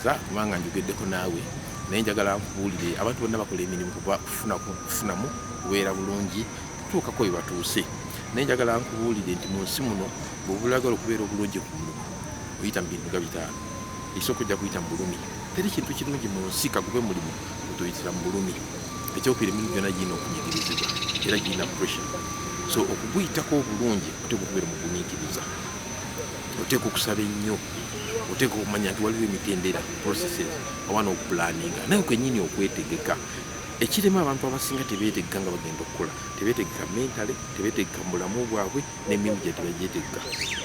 kubanga njogeddeko naawe naye njagala nkubuulire abantu bonna bakola emirimu kufunamu kubeera bulungi tutuukako we batuuse. Naye njagala nkubuulire nti mu nsi muno bw'obulagala okubeera obulungi ku mulimu oyita mu bintu nga bitaano. Ekisooka ojja kuyita mu bulumi. Teri kintu kirungi mu nsi kagube mulimu otuyitira mu bulumi. Ekyokubiri emirimu gyonna girina okunyigirizibwa era girina pressure. So okuguyitako obulungi oteeka okubeera mu gumiikiriza, oteeka okusaba ennyo, oteeka okumanya nti waliwo emitendera processes awana okupulaninga naye kwennyini okwetegeka. Ekirema abantu abasinga tebeetegeka nga bagenda okukola, tebeetegeka mentale, tebeetegeka mu bulamu bwabwe n'emirimu gye tebagyetegeka.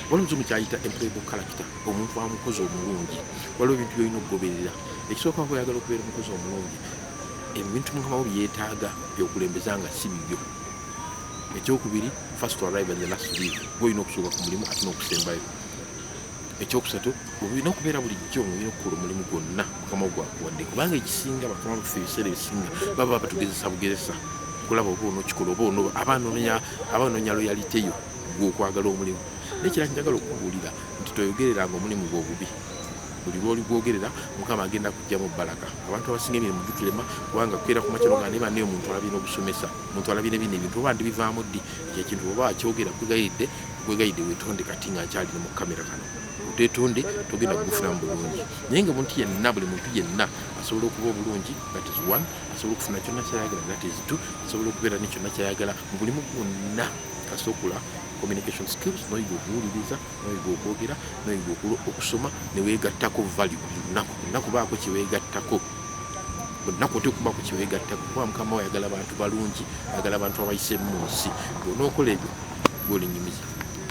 Waliwo omuzungu kyayita employable character, omuntu amukozi omulungi. Waliwo ebintu by'olina okugoberera. Ekisooka bwe oyagala okubeera omukozi omulungi, ebintu mukama wo byetaaga by'okulembeza nga si bibyo. Ekyokubiri, first to arrive and the last to leave. Gw'olina okusooka ku mulimu ate n'okusembayo. Ekyokusatu, olina okubeera bulijjo ng'olina okukola omulimu gwonna mukama wo gwakuwadde, kubanga ekisinga bakama baffe ebiseera ebisinga baba batugezesa bugezesa kulaba oba onokikola oba ono abanoonya loyalite yo gw'okwagala omulimu. Naye kirala njagala okubuulira nti toyogereranga omulimu gw'obubi. Buli lw'oli gwogerera mukama agenda kugyamu baraka. Abantu abasinga emirimu gitulema kubanga kukeera ku makya nga niba naye omuntu alabye n'obusomesa, omuntu alabye n'ebino ebintu oba ndibivaamu ddi. Ekintu oba akyogera kwegayidde weetonde kati nga nkyalire mu kamera kano. Oteetonde togenda kugufunamu bulungi. Naye nga omuntu yenna, buli muntu yenna asobola okuba obulungi, that is one. Asobola okufuna kyonna kyayagala, that is two. Asobola okubeera ne kyonna kyayagala mu bulimu bwonna. Kasookola communication skills, n'oyiga okuwuliriza, n'oyiga okwogera, n'oyiga okusoma, ne weegattako value buli lunaku baako kye weegattako. Buli lunaku oteeka okubaako kye weegattako kuba mukama wo ayagala bantu balungi, ayagala abantu abayise mu nsi. Bw'onookola ebyo gw'olinyumiza.